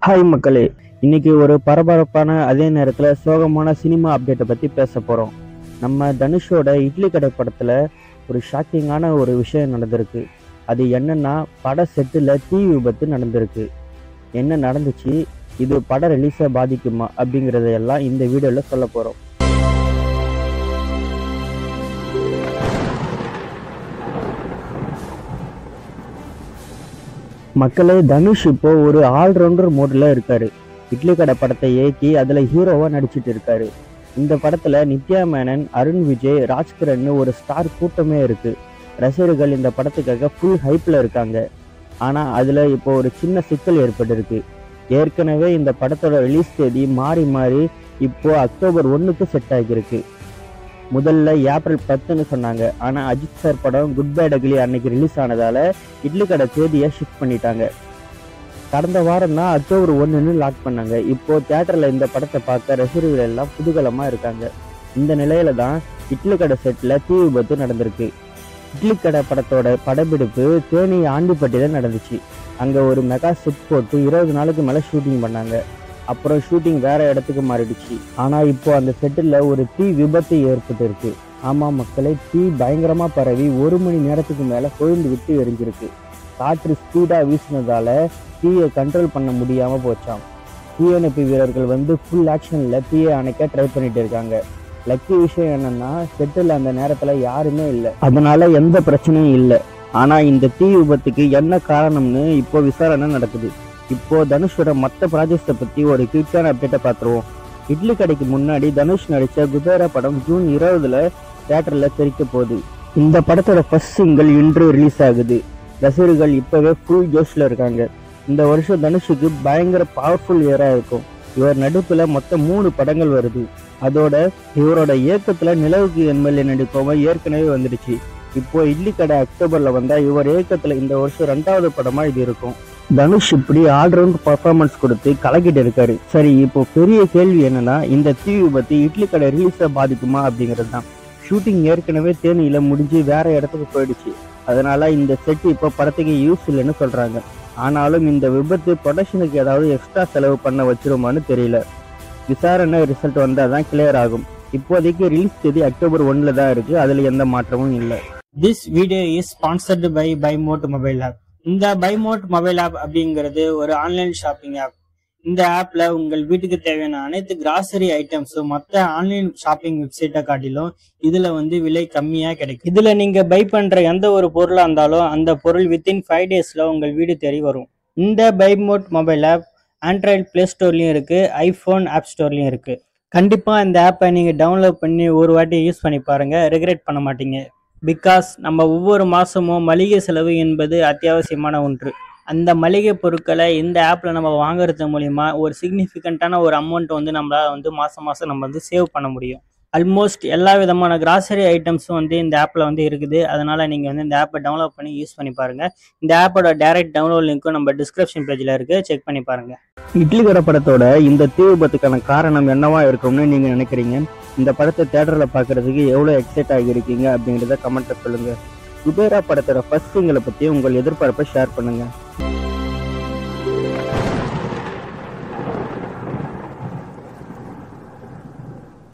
Hi மக்களே, இன்னைக்கு ஒரு பரபரப்பான அதே நேரத்தில் சோகமான சினிமா அப்டேட்டை பற்றி பேச போகிறோம். நம்ம தனுஷோட இட்லி கடை படத்தில் ஒரு ஷாக்கிங்கான ஒரு விஷயம் நடந்திருக்கு. அது என்னன்னா, பட செட்டில் தீ விபத்து நடந்திருக்கு. என்ன நடந்துச்சு, இது பட ரிலீஸை பாதிக்குமா அப்படிங்கிறதையெல்லாம் இந்த வீடியோவில் சொல்ல போகிறோம். மக்களே, தனுஷ் இப்போ ஒரு ஆல்ரவுண்டர் மோட்ல இருக்காரு. இட்லி கடை படத்தை இயக்கி அதுல ஹீரோவா நடிச்சிட்டு இருக்காரு. இந்த படத்துல நித்யா மேனன், அருண் விஜய், ராஜ்கிரன் ஒரு ஸ்டார் கூட்டமே இருக்கு. ரசிகர்கள் இந்த படத்துக்காக ஃபுல் ஹைப்ல இருக்காங்க. ஆனா அதுல இப்போ ஒரு சின்ன சிக்கல் ஏற்பட்டிருக்கு. ஏற்கனவே இந்த படத்தோட ரிலீஸ் தேதி மாறி மாறி இப்போ அக்டோபர் 1க்கு செட் ஆகியிருக்கு. முதல்ல ஏப்ரல் 10ன்னு சொன்னாங்க. ஆனா அஜித் சார் படம் குட் பேட் அக்லி அன்னைக்கு ரிலீஸ் ஆனதால இட்லி கடை தேதியை ஷிஃப்ட் பண்ணிட்டாங்க. கடந்த வாரம் தான் அக்டோபர் 1ன்னு லாக் பண்ணாங்க. இப்போ தியேட்டர்ல இந்த படத்தை பார்க்க ரசிகர்கள் எல்லாம் குதூகலமா இருக்காங்க. இந்த நிலையில தான் இட்லி கடை செட்ல தீ விபத்து நடந்திருக்கு. இட்லி கடை படத்தோட படப்பிடிப்பு தேனி ஆண்டிப்பட்டியில நடந்துச்சு. அங்க ஒரு மெகா செட் போட்டு 20 நாளுக்கு மேல ஷூட்டிங் பண்ணாங்க. அப்புறம் ஷூட்டிங் வேற இடத்துக்கு மாறிடுச்சு. ஆனா இப்போ அந்த செட்டில் ஒரு தீ விபத்து ஏற்பட்டு இருக்கு. ஆமா மக்களே, தீ பயங்கரமா பரவி 1 மணி நேரத்துக்கு மேல கொழுந்து விட்டு எரிஞ்சிருக்கு. காற்று ஸ்பீடா வீசினதால தீயை கண்ட்ரோல் பண்ண முடியாம போச்சாம். தீயணைப்பு வீரர்கள் ஃபுல் ஆக்ஷன்ல தீயை அணைக்க ட்ரை பண்ணிட்டு இருக்காங்க. லக்கி விஷயம் என்னன்னா, செட்டில் அந்த நேரத்துல யாருமே இல்லை, அதனால எந்த பிரச்சனையும் இல்லை. ஆனா இந்த தீ விபத்துக்கு என்ன காரணம்னு இப்போ விசாரணை நடக்குது. இப்போ தனுஷோட மற்ற ப்ராஜெக்ட்ஸை பத்தி ஒரு குயிக்கான அப்டேட்டை பார்த்துருவோம். இட்லி கடைக்கு முன்னாடி தனுஷ் நடிச்ச குபேரா படம் ஜூன் 20 தியேட்டர்ல தெரிக்க போகுது. இந்த படத்தோட ஃபர்ஸ்ட் சிங்கிள் இன்று ரிலீஸ் ஆகுது. ரசிகர்கள் இப்பவே ஃபுல் ஜோஷ்ல இருக்காங்க. இந்த வருஷம் தனுஷுக்கு பயங்கர பவர்ஃபுல் இயரா இருக்கும். இவர் நடிப்புல மொத்தம் 3 படங்கள் வருது. அதோட இவரோட இயக்கத்துல நிலவுக்கு எம்எல்ஏ நடிப்பவன் ஏற்கனவே வந்துடுச்சு. இப்போ இட்லி கடை அக்டோபர்ல வந்தா இவர் இயக்கத்துல இந்த வருஷம் 2வது படமா இது இருக்கும். தனுஷ் இப்படி ஆல்ரவுண்ட் பர்ஃபார்மன்ஸ் கொடுத்து கலக்கிட்டு இருக்காரு. சரி, இப்போ பெரிய கேள்வி என்னன்னா, இந்த தீ விபத்து இட்லி கடை ரிலீஸை பாதிக்குமா அப்படிங்கிறது தான். ஷூட்டிங் ஏற்கனவே தேனியில முடிஞ்சு வேற இடத்துக்கு போயிடுச்சு. அதனால இந்த செட் இப்போ படத்துக்கு யூஸ் இல்லைன்னு சொல்றாங்க. ஆனாலும் இந்த விபத்து ப்ரொடக்ஷனுக்கு ஏதாவது எக்ஸ்ட்ரா செலவு பண்ண வச்சிருமான்னு தெரியல. விசாரணை ரிசல்ட் வந்தாதான் கிளியர் ஆகும். இப்போதைக்கு ரிலீஸ் தேதி அக்டோபர் 1ல தான் இருக்கு. அதுல எந்த மாற்றமும் இல்லை. This video is sponsored by BuyMote mobile app. இந்த BuyMote mobile app அப்படிங்கிறது ஒரு ஆன்லைன் ஷாப்பிங் ஆப். இந்த ஆப்ல உங்கள் வீட்டுக்கு தேவையான அனைத்து கிராசரி ஐட்டம்ஸும் மற்ற ஆன்லைன் ஷாப்பிங் வெப்சைட்டை காட்டிலும் இதுல விலை கம்மியா கிடைக்கும். இதுல நீங்க பை பண்ற எந்த ஒரு பொருளா இருந்தாலும் அந்த பொருள் வித்தின் 5 daysல உங்கள் வீடு தேடி வரும். இந்த BuyMote mobile app Android play ஸ்டோர்லயும் இருக்கு, ஐபோன் ஆப் ஸ்டோர்லயும் இருக்கு. கண்டிப்பா இந்த ஆப்பை நீங்க டவுன்லோட் பண்ணி ஒரு வாட்டி யூஸ் பண்ணி பாருங்க, ரெக்ரெட் பண்ண மாட்டீங்க. பிகாஸ் நம்ம ஒவ்வொரு மாதமும் மளிகை செலவு என்பது அத்தியாவசியமான ஒன்று. அந்த மளிகை பொருட்களை இந்த ஆப்பில் நம்ம வாங்குறது மூலிமா ஒரு சிக்னிஃபிகண்ட்டான ஒரு அமௌண்ட் நம்மளால் மாதம் நம்ம சேவ் பண்ண முடியும். ஆல்மோஸ்ட் எல்லா விதமான கிராசரி ஐட்டம்ஸும் இந்த ஆப்பில் இருக்குது. அதனால் நீங்கள் இந்த ஆப்பை டவுன்லோட் பண்ணி யூஸ் பண்ணி பாருங்கள். இந்த ஆப்போட டைரக்ட் டவுன்லோட் லிங்க்கும் நம்ம டிஸ்கிரிப்ஷன் பேஜில் இருக்குது, செக் பண்ணி பாருங்கள். இட்லி கடை படத்தோட இந்த தீ விபத்துக்கான காரணம் என்னவா இருக்கும்னு நீங்க நினைக்கிறீங்க? இந்த படத்தை தியேட்டர்ல பாக்குறதுக்கு எவ்வளவு எக்ஸைட் ஆகியிருக்கீங்க அப்படிங்கிறத கமெண்ட்ல சொல்லுங்க. குபேரா படத்தோட ஃபர்ஸ்ட் சிங்கிளை பத்தி உங்கள் எதிர்பார்ப்பை ஷேர் பண்ணுங்க.